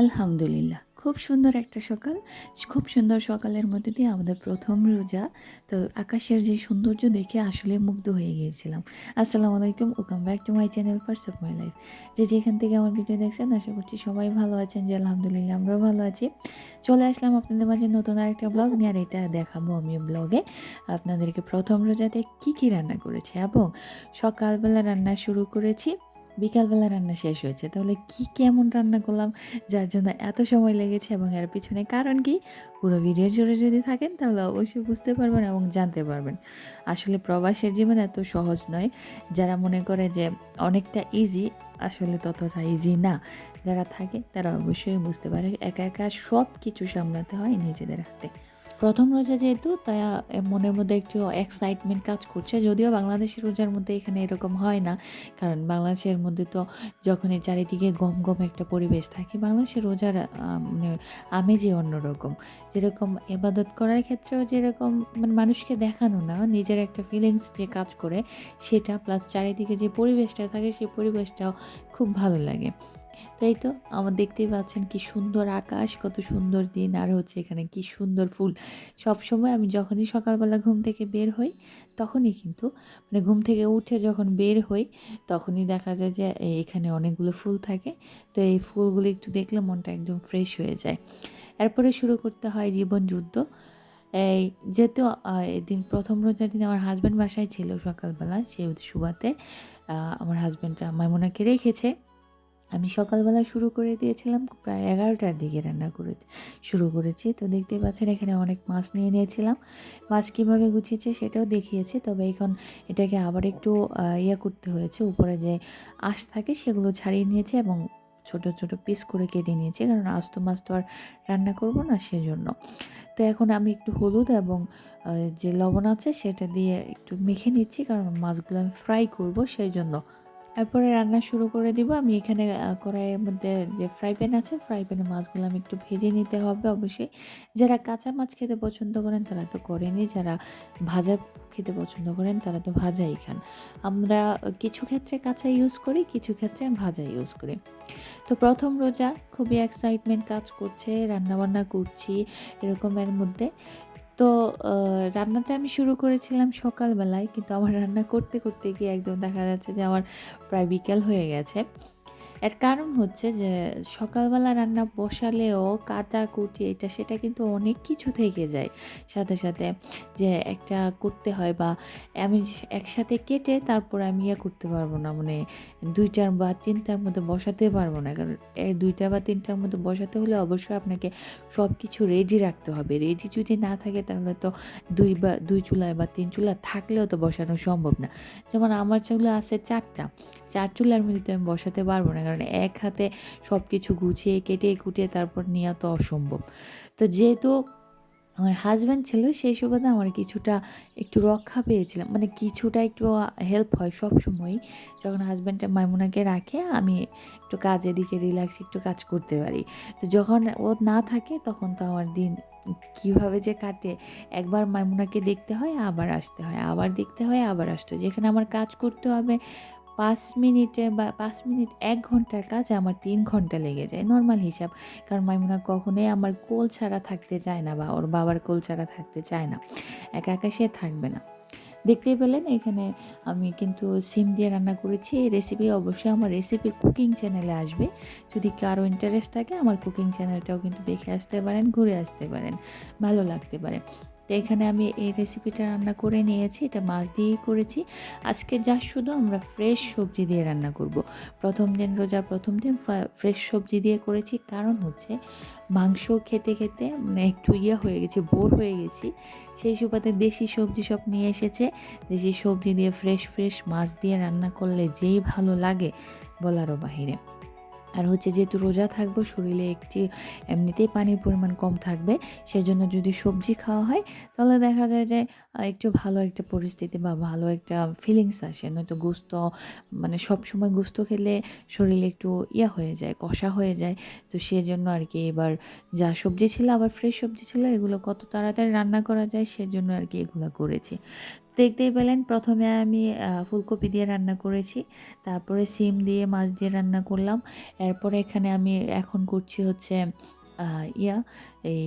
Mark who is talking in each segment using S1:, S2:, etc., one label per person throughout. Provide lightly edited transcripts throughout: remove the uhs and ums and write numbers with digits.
S1: আলহামদুলিল্লাহ, খুব সুন্দর একটা সকাল। খুব সুন্দর সকালের মধ্যে দিয়ে আমাদের প্রথম রোজা। তো আকাশের যে সৌন্দর্য দেখে আসলে মুগ্ধ হয়ে গিয়েছিলাম। আসসালামু আলাইকুম, welcome back to my channel parts of my life. যেখান থেকে আমার ভিডিও দেখছেন, আশা করছি সবাই ভালো আছেন। যে আলহামদুলিল্লাহ আমরাও ভালো আছি। চলে আসলাম আপনাদের মাঝে নতুন আরেকটা ব্লগ নিয়ে। আর এটা দেখাবো আমি ব্লগে আপনাদেরকে প্রথম রোজাতে কী রান্না করেছি এবং সকালবেলা রান্না শুরু করেছি, বিকালবেলা রান্না শেষ হয়েছে। তাহলে কেমন রান্না করলাম, যার জন্য এত সময় লেগেছে এবং এর পিছনে কারণ কি, পুরো ভিডিও জুড়ে যদি থাকেন তাহলে অবশ্যই বুঝতে পারবেন এবং জানতে পারবেন। আসলে প্রবাসের জীবন এত সহজ নয়। যারা মনে করে যে অনেকটা ইজি, আসলে ততটা ইজি না। যারা থাকে তারা অবশ্যই বুঝতে পারে একা একা সব কিছু সামলাতে হয় নিজেদের হাতে। প্রথম রোজা যেহেতু, তাই মনের মধ্যে একটু এক্সাইটমেন্ট কাজ করছে। যদিও বাংলাদেশের রোজার মধ্যে এখানে এরকম হয় না, কারণ বাংলাদেশের মধ্যে তো যখনই চারিদিকে গম গম একটা পরিবেশ থাকে, বাংলাদেশের রোজার মানে আমেজই অন্যরকম। যেরকম ইবাদত করার ক্ষেত্রেও যেরকম মানে মানুষকে দেখানো না, নিজের একটা ফিলিংস যে কাজ করে সেটা, প্লাস চারিদিকে যে পরিবেশটা থাকে সেই পরিবেশটাও খুব ভালো লাগে। তাই তো আমার দেখতেই পাচ্ছেন কি সুন্দর আকাশ, কত সুন্দর দিন, আর হচ্ছে এখানে কি সুন্দর ফুল। সব সময় আমি যখনই সকালবেলা ঘুম থেকে বের হই, তখনই কিন্তু মানে ঘুম থেকে উঠে যখন বের হই, তখনই দেখা যায় যে এখানে অনেকগুলো ফুল থাকে। তো এই ফুলগুলো একটু দেখলে মনটা একদম ফ্রেশ হয়ে যায়। এরপরে শুরু করতে হয় জীবন যুদ্ধ। এই যেহেতু এদিন প্রথম রোজার দিন আমার হাজব্যান্ড বাসায় ছিল সকালবেলা, সেই সুবাদে আমার হাজব্যান্ডটা মাইমুনাকে রেখেছে। আমি সকালবেলা শুরু করে দিয়েছিলাম, প্রায় 11টার দিকে রান্না শুরু করেছি। তো দেখতেই পাচ্ছেন এখানে অনেক মাছ নিয়ে নিয়েছিলাম। মাছ কীভাবে গুছিয়েছে সেটাও দেখিয়েছি। তবে এখন এটাকে আবার একটু করতে হয়েছে, উপরে যে আঁশ থাকে সেগুলো ছাড়িয়ে নিয়েছি এবং ছোট ছোট পিস করে কেটে নিয়েছি, কারণ আস্ত মাছ তো আর রান্না করব না, সেজন্য। তো এখন আমি একটু হলুদ এবং যে লবণ আছে সেটা দিয়ে একটু মেখে নিচ্ছি, কারণ মাছগুলো আমি ফ্রাই করব সেই জন্য। তারপরে রান্না শুরু করে দিব। আমি এখানে কড়াইয়ের মধ্যে যে ফ্রাই প্যান আছে, ফ্রাই প্যানে মাছগুলো আমি একটু ভেজে নিতে হবে অবশ্যই। যারা কাঁচা মাছ খেতে পছন্দ করেন তারা তো করেনই, যারা ভাজা খেতে পছন্দ করেন তারা তো ভাজাই খান। আমরা কিছু ক্ষেত্রে কাঁচা ইউজ করি, কিছু ক্ষেত্রে ভাজা ইউজ করি। তো প্রথম রোজা, খুবই এক্সাইটমেন্ট কাজ করছে, রান্নাবান্না করছি এরকমের মধ্যে। তো রান্নাটা আমি শুরু করেছিলাম সকালবেলায়, কিন্তু আমার রান্না করতে করতে গিয়ে একদম দেখা যাচ্ছে যে আমার প্রায় বিকেল হয়ে গেছে। এর কারণ হচ্ছে যে সকালবেলা রান্না বসালেও কাটাকুটি এটা সেটা কিন্তু অনেক কিছু থেকে যায় সাথে সাথে, যে একটা করতে হয়, বা আমি একসাথে কেটে তারপর আমি করতে পারবো না, মানে 2টার বা 3টার মধ্যে বসাতে পারবো না। কারণ 2টা বা 3টার মধ্যে বসাতে হলে অবশ্যই আপনাকে সব কিছু রেডি রাখতে হবে। রেডি যদি না থাকে তাহলে তো 2 চুলায় বা 3 চুলা থাকলেও তো বসানো সম্ভব না। যেমন আমার চুলা আছে 4 চুলার মধ্যে তো আমি বসাতে পারবো না, কারণ এক হাতে সব কিছু গুছিয়ে কেটে কুটিয়ে তারপর নেওয়া তো অসম্ভব। তো যেহেতু আমার হাজব্যান্ড ছিল, সেই সুবাদে আমার কিছুটা একটু রক্ষা পেয়েছিলাম, মানে কিছুটা একটু হেল্প হয় সব সময়ই। যখন হাজব্যান্ডটা মাইমুনাকে রাখে, আমি একটু কাজের দিকে রিল্যাক্স একটু কাজ করতে পারি। তো যখন ও না থাকে তখন তো আমার দিন কিভাবে যে কাটে, একবার মাইমুনাকে দেখতে হয়, আবার আসতে হয়, আবার দেখতে হয়, আবার আসতে হয়। যেখানে আমার কাজ করতে হবে 5 মিনিটের বা 5 মিনিট 1 ঘন্টার কাজ আমার 3 ঘন্টা লেগে যায়, নর্মাল হিসাব। কারণ মাইমুনা কখনোই আমার কোল ছাড়া থাকতে চায় না, বা ওর বাবার কোল ছাড়া থাকতে চায় না, একা একা সে থাকবে না। দেখতেই পেলেন এখানে আমি কিন্তু সিম দিয়ে রান্না করেছি। এই রেসিপি অবশ্যই আমার রেসিপির কুকিং চ্যানেলে আসবে। যদি কারো ইন্টারেস্ট থাকে আমার কুকিং চ্যানেলটাও কিন্তু দেখে আসতে পারেন, ঘুরে আসতে পারেন, ভালো লাগতে পারে। তো এখানে আমি এই রেসিপিটা রান্না করে নিয়েছি, এটা মাছ দিয়েই করেছি। আজকে যা শুধু আমরা ফ্রেশ সবজি দিয়ে রান্না করব। প্রথম দিন, রোজার প্রথম দিন ফ্রেশ সবজি দিয়ে করেছি, কারণ হচ্ছে মাংস খেতে খেতে মানে একটু হয়ে গেছে, বোর হয়ে গেছি। সেই সুবাদে দেশি সবজি সব নিয়ে এসেছে। দেশি সবজি দিয়ে ফ্রেশ ফ্রেশ মাছ দিয়ে রান্না করলে যেই ভালো লাগে বলারও বাহিরে। আর হচ্ছে যেহেতু রোজা থাকবো, শরীরে এমনিতেই পানির পরিমাণ কম থাকবে, সেজন্য যদি সবজি খাওয়া হয় তাহলে দেখা যায় যে একটু ভালো একটা পরিস্থিতি বা ভালো একটা ফিলিংস আসে। নয়তো গোস্ত, মানে সবসময় গোস্ত খেলে শরীরে একটু হয়ে যায়, কষা হয়ে যায়। তো সেজন্য আর কি এবার যা সবজি ছিল, আবার ফ্রেশ সবজি ছিল, এগুলো কত তাড়াতাড়ি রান্না করা যায় সেজন্য আর কি এগুলো করেছি। দেখতেই পেলেন প্রথমে আমি ফুলকপি দিয়ে রান্না করেছি, তারপরে সিম দিয়ে মাছ দিয়ে রান্না করলাম। এরপরে এখানে আমি এখন করছি হচ্ছে এই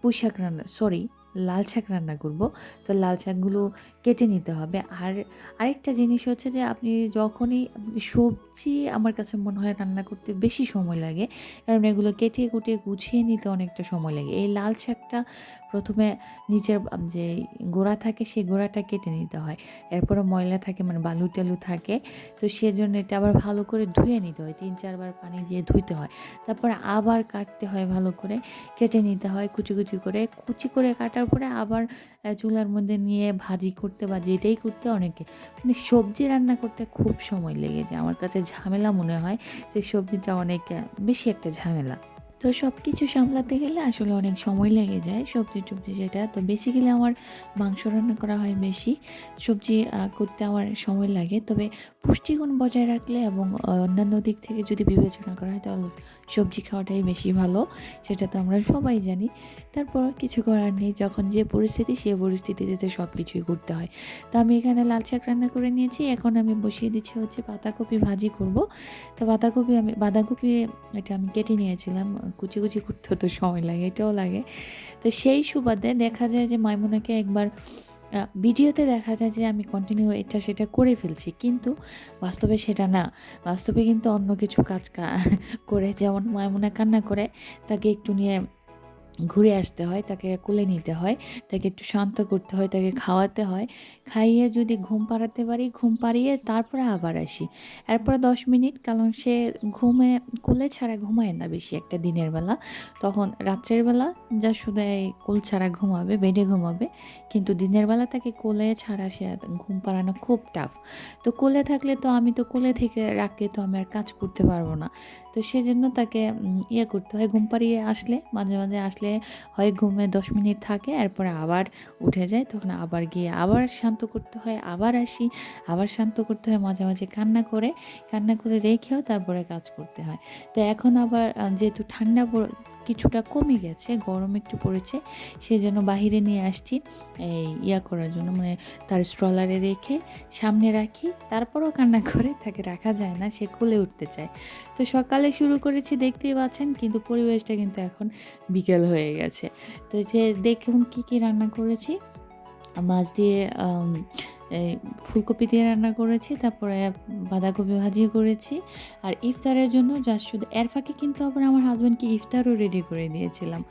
S1: পুঁই শাক রান্না, সরি, লাল শাক রান্না করব। তো লাল শাকগুলো কেটে নিতে হবে। আর আরেকটা জিনিস হচ্ছে যে আপনি যখনই সবজি আমার কাছে মনে হয় রান্না করতে বেশি সময় লাগে, কারণ এগুলো কেটে কুটিয়ে গুছিয়ে নিতে অনেকটা সময় লাগে। এই লাল শাকটা প্রথমে নিচের যে গোড়া থাকে সেই গোড়াটা কেটে নিতে হয়, এরপরে ময়লা থাকে মানে বালু টালু থাকে, তো সেজন্য এটা আবার ভালো করে ধুয়ে নিতে হয়, 3-4 বার পানি দিয়ে ধুইতে হয়, তারপরে আবার কাটতে হয়, ভালো করে কেটে নিতে হয় কুচি কুচি করে কাটার পরে আবার চুলার মধ্যে নিয়ে ভাজি করতে বা যেটাই করতে অনেকে মানে সবজি রান্না করতে খুব সময় লেগে যায়। আমার কাছে ঝামেলা মনে হয় যে সবজিটা অনেক বেশি একটা ঝামেলা। তো সব কিছু সামলাতে গেলে আসলে অনেক সময় লেগে যায়, সবজি টবজি যেটা। তো বেসিক্যালি আমার মাংস রান্না করা হয় বেশি, সবজি করতে আমার সময় লাগে। তবে পুষ্টিগুণ বজায় রাখলে এবং অন্যান্য দিক থেকে যদি বিবেচনা করা হয় তাহলে সবজি খাওয়াটাই বেশি ভালো, সেটা তো আমরা সবাই জানি। তারপর কিছু করার নেই, যখন যে পরিস্থিতি সেই পরিস্থিতিতে তো সব কিছুই করতে হয়। তো আমি এখানে লাল শাক রান্না করে নিয়েছি, এখন আমি বসিয়ে দিচ্ছি হচ্ছে পাতাকপি ভাজি করব। তো বাঁধাকপি এটা আমি কেটে নিয়েছিলাম, কুচি কুচি করতে তো সময় লাগে, এটাও লাগে। তো সেই সুবাদে দেখা যায় যে মাইমুনাকে একবার ভিডিওতে দেখা যায় যে আমি কন্টিনিউ এটা সেটা করে ফেলছি, কিন্তু বাস্তবে সেটা না। বাস্তবে কিন্তু অন্য কিছু কাজ করে, যেমন মাইমুনা কান্না করে, তাকে একটু নিয়ে ঘুরে আসতে হয়, তাকে কোলে নিতে হয়, তাকে একটু শান্ত করতে হয়, তাকে খাওয়াতে হয়। খাইয়ে যদি ঘুম পাড়াতে পারি, ঘুম পাড়িয়ে তারপরে আবার আসি। এরপরে 10 মিনিট, কারণ সে কোলে ছাড়া ঘুমায় না বেশি একটা দিনের বেলা। তখন রাত্রের বেলা যা শুধু এই কোল ছাড়া ঘুমাবে, বেডে ঘুমাবে, কিন্তু দিনের বেলা তাকে কোলে ছাড়া সে ঘুম পাড়ানো খুব টাফ। তো কোলে থাকলে তো আমি তো কোলে থেকে রাখলে তো আমি আর কাজ করতে পারবো না। তো সেজন্য তাকে করতে হয়, ঘুম পাড়িয়ে আসলে, মাঝে মাঝে আসলে হয় ঘুমে 10 মিনিট থাকে, এরপরে আবার উঠে যায়, তখন আবার গিয়ে আবার শান্ত করতে হয়, আবার আসি, আবার শান্ত করতে হয়, মাঝে মাঝে কান্না করে রেখেও তারপরে কাজ করতে হয়। তো এখন আবার যেহেতু ঠান্ডা কিছুটা কমে গেছে, গরম একটু পড়েছে, সেই জন্য বাহিরে নিয়ে আসছি এই করার জন্য, মানে তার স্ট্রলারে রেখে সামনে রাখি, তারপরও কান্না করে, তাকে রাখা যায় না, সে কোলে উঠতে চায়। তো সকালে শুরু করেছি দেখতেই পাচ্ছেন, কিন্তু পরিবেশটা কিন্তু এখন বিকেল হয়ে গেছে। তো যে দেখুন কি কি রান্না করেছি, মাছ দিয়ে এই ফুলকপি দিয়ে রান্না করেছি, তারপরে বাঁধাকপি ভাজি করেছি। আর ইফতারের জন্য যা শুধু এর ফাঁকে কিন্তু আবার আমার হাজব্যান্ডকে ইফতারও রেডি করে দিয়েছিলাম।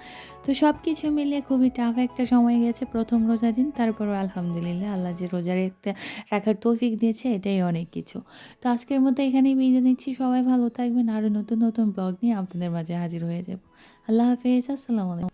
S1: তো সব কিছু মিলিয়ে খুবই টাফ একটা সময় গেছে প্রথম রোজা দিন, তারপরও আলহামদুলিল্লাহ আল্লাহ যে রোজা রাখার তৌফিক দিয়েছে, এটাই অনেক কিছু। তো আজকের মতো এখানেই বিদায় নিচ্ছি, সবাই ভালো থাকবেন, আরও নতুন নতুন ব্লগ নিয়ে আপনাদের মাঝে হাজির হয়ে যাব। আল্লাহ হাফেজ, আসসালামু আলাইকুম।